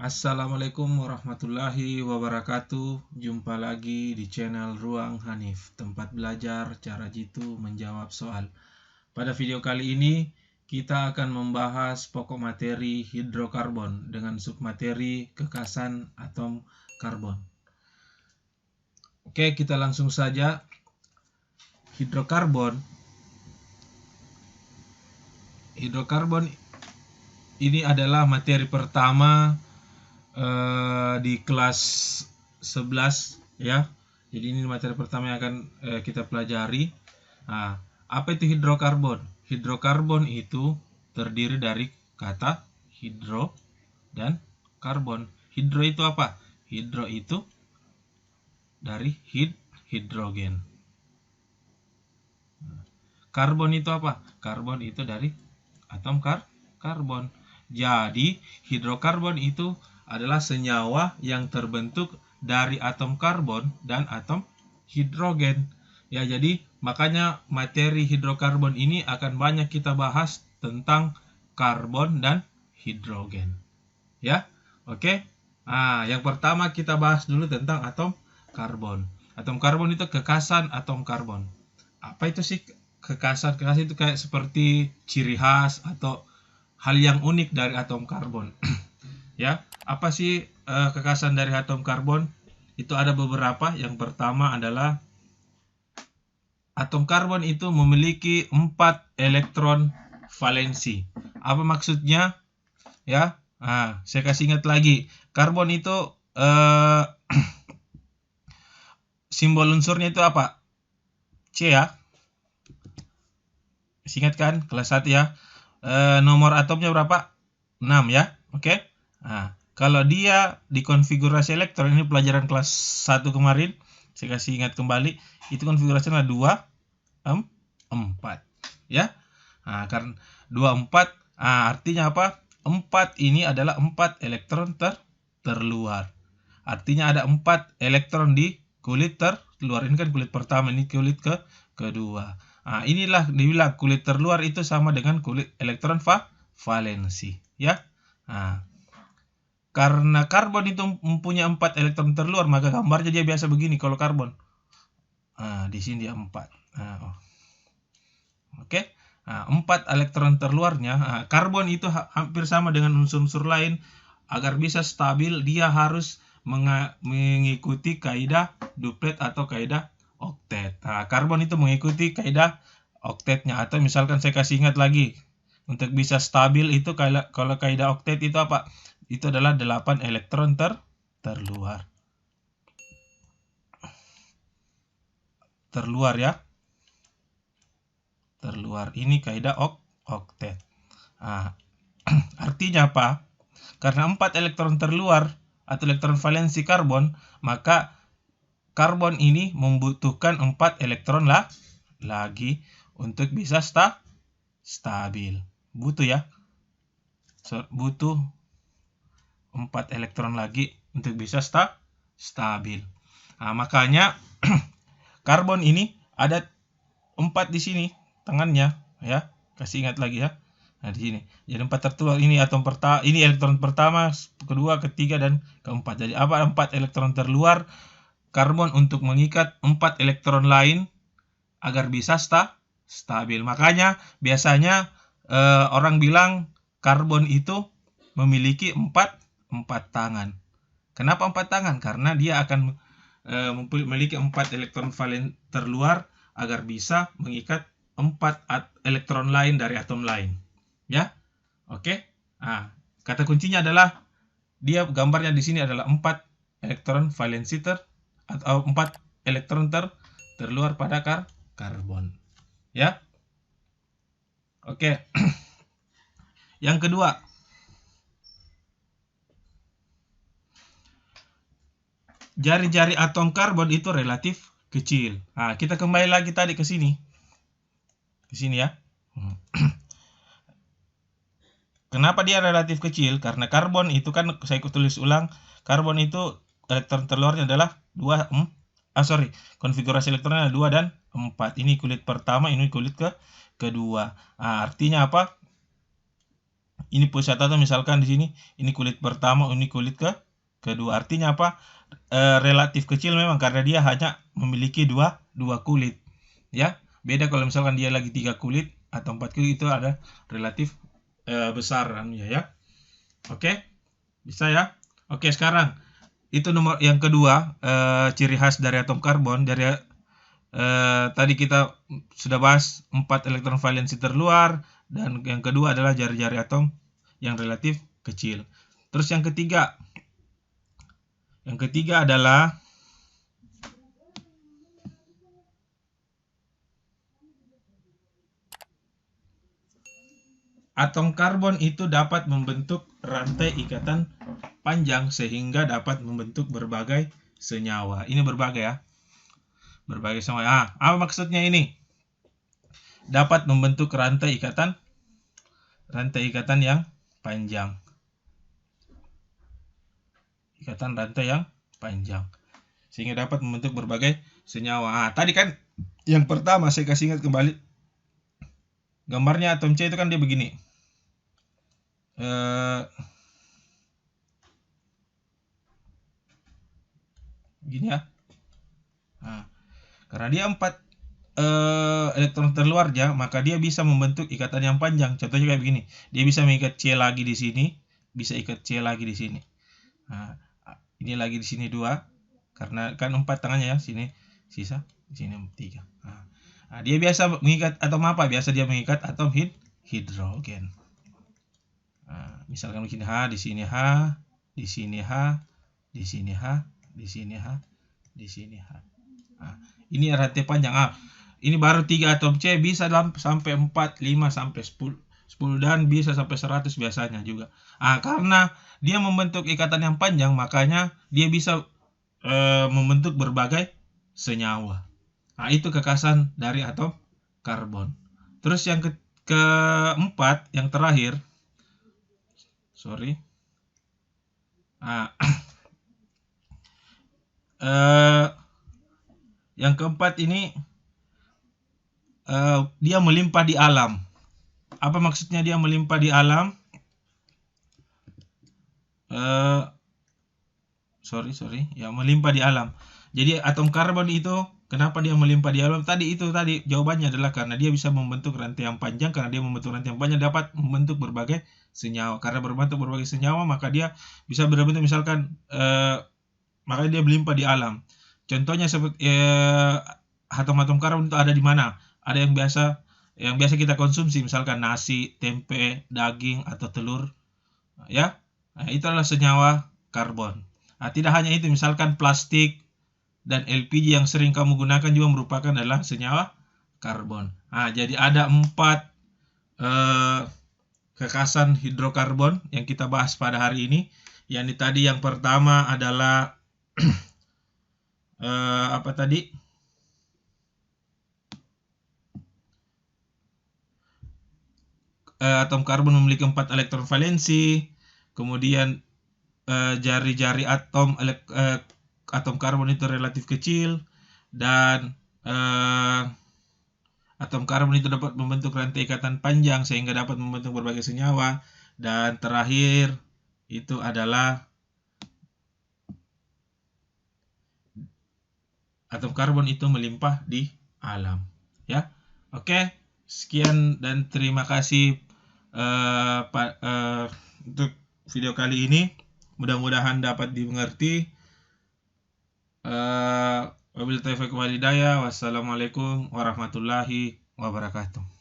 Assalamualaikum warahmatullahi wabarakatuh. Jumpa lagi di channel Ruang Hanif, tempat belajar cara jitu menjawab soal. Pada video kali ini kita akan membahas pokok materi hidrokarbon dengan submateri kekasan atom karbon. Oke, kita langsung saja. Hidrokarbon ini adalah materi pertama di kelas 11 ya. Jadi ini materi pertama yang akan kita pelajari. Nah, apa itu hidrokarbon? Hidrokarbon itu terdiri dari kata hidro dan karbon. Hidro itu apa? Hidro itu dari hidrogen. Karbon itu apa? Karbon itu dari atom karbon. Jadi hidrokarbon itu adalah senyawa yang terbentuk dari atom karbon dan atom hidrogen. Ya, jadi makanya materi hidrokarbon ini akan banyak kita bahas tentang karbon dan hidrogen. Ya, oke. Nah, yang pertama kita bahas dulu tentang atom karbon. Atom karbon itu kekasan atom karbon. Apa itu sih kekasan? Kekasan itu kayak seperti ciri khas atau hal yang unik dari atom karbon. Ya, apa sih kekasan dari atom karbon? Itu ada beberapa. Yang pertama adalah atom karbon itu memiliki 4 elektron valensi. Apa maksudnya? Ya, saya kasih ingat lagi. Karbon itu simbol unsurnya itu apa? C ya. Ingat kan kelas 1 ya. Nomor atomnya berapa? 6 ya. Oke. Nah, kalau dia di konfigurasi elektron, ini pelajaran kelas 1 kemarin, saya kasih ingat kembali, itu konfigurasinya 2 4 ya. Nah, karena 2 4, artinya apa? 4 ini adalah 4 elektron terluar. Artinya ada 4 elektron di kulit terluar. Ini kan kulit pertama, ini kulit kedua. Nah, inilah dibilang kulit terluar itu sama dengan kulit elektron valensi ya. Nah, karena karbon itu mempunyai 4 elektron terluar, maka gambarnya dia biasa begini kalau karbon. Di sini dia 4. Oke. 4 elektron terluarnya. Karbon itu hampir sama dengan unsur-unsur lain. Agar bisa stabil, dia harus mengikuti kaidah duplet atau kaidah oktet. Karbon itu mengikuti kaidah oktetnya, atau misalkan saya kasih ingat lagi, untuk bisa stabil itu kalau kaidah oktet itu apa? Itu adalah 8 elektron terluar. Terluar ya. Terluar. Ini kaidah oktet. Artinya apa? Karena 4 elektron terluar atau elektron valensi karbon, maka karbon ini membutuhkan 4 elektron lagi untuk bisa stabil. Butuh ya. Butuh 4 elektron lagi untuk bisa stabil. Makanya karbon ini ada 4 di sini tangannya ya. Kasih ingat lagi ya. Di sini. Jadi 4 tertular, ini atom pertama, ini elektron pertama, kedua, ketiga dan keempat. Jadi apa? 4 elektron terluar karbon untuk mengikat 4 elektron lain agar bisa stabil. Makanya biasanya orang bilang karbon itu memiliki 4 tangan. Kenapa 4 tangan? Karena dia akan memiliki 4 elektron valen terluar agar bisa mengikat 4 elektron lain dari atom lain. Ya. Oke. Kata kuncinya adalah dia gambarnya di sini adalah 4 elektron valensi atau 4 elektron terluar pada karbon. Ya. Oke. Yang kedua, jari-jari atom karbon itu relatif kecil. Kita kembali lagi tadi ke sini. Ke sini ya. Kenapa dia relatif kecil? Karena karbon itu kan, saya tulis ulang, karbon itu elektron terluarnya adalah 2, konfigurasi elektronnya 2 dan 4. Ini kulit pertama, ini kulit kedua. Artinya apa? Ini pusat atom misalkan di sini, ini kulit pertama, ini kulit kedua. Artinya apa? Relatif kecil memang karena dia hanya memiliki dua kulit. Ya, beda kalau misalkan dia lagi 3 kulit atau 4 kulit, itu ada relatif besar ya. Oke, bisa ya. Oke, sekarang itu nomor yang kedua, ciri khas dari atom karbon. Dari tadi kita sudah bahas 4 elektron valensi terluar, dan yang kedua adalah jari-jari atom yang relatif kecil. Terus yang ketiga adalah atom karbon itu dapat membentuk rantai ikatan panjang sehingga dapat membentuk berbagai senyawa. Ini berbagai ya. Berbagai senyawa. Apa maksudnya ini? Dapat membentuk rantai ikatan yang panjang. Ikatan rantai yang panjang. Sehingga dapat membentuk berbagai senyawa. Tadi kan yang pertama saya kasih ingat kembali. Gambarnya atom C itu kan dia begini. Gini ya. Karena dia 4 elektron terluar ya, maka dia bisa membentuk ikatan yang panjang. Contohnya kayak begini. Dia bisa mengikat C lagi di sini, bisa ikat C lagi di sini. Ini lagi di sini 2. Karena kan 4 tangannya ya, sini sisa, di sini 3. Dia biasa mengikat atom apa? Biasa dia mengikat atom hidrogen. Misalkan begini, H, di sini H, di sini H, di sini H, di sini H, di sini H. Ini rantai panjang. Ini baru 3 atom C, bisa sampai 4, 5, sampai 10 dan bisa sampai 100 biasanya juga. Karena dia membentuk ikatan yang panjang, makanya dia bisa membentuk berbagai senyawa. Itu kekhasan dari atom karbon. Terus yang keempat, yang terakhir, yang keempat ini dia melimpah di alam. Apa maksudnya dia melimpah di alam? Ya, melimpah di alam. Jadi atom karbon itu kenapa dia melimpah di alam? Tadi jawabannya adalah karena dia bisa membentuk rantai yang panjang. Karena dia membentuk rantai yang panjang, dapat membentuk berbagai senyawa. Karena berbentuk berbagai senyawa, maka dia bisa berbentuk misalkan makanya dia melimpah di alam. Contohnya seperti atom-atom karbon itu ada di mana? Ada yang biasa kita konsumsi, misalkan nasi, tempe, daging, atau telur. Ya, itu adalah senyawa karbon. Tidak hanya itu, misalkan plastik dan LPG yang sering kamu gunakan juga merupakan adalah senyawa karbon. Jadi ada 4 kekhasan hidrokarbon yang kita bahas pada hari ini. Yang tadi yang pertama adalah apa tadi? Atom karbon memiliki 4 elektron valensi. Kemudian jari-jari atom karbon itu relatif kecil, dan atom karbon itu dapat membentuk rantai ikatan panjang sehingga dapat membentuk berbagai senyawa. Dan terakhir itu adalah atom karbon itu melimpah di alam. Ya, oke. Sekian dan terima kasih untuk video kali ini. Mudah-mudahan dapat dimengerti. Wabillahi taufiq wal hidayah. Wassalamualaikum warahmatullahi wabarakatuh.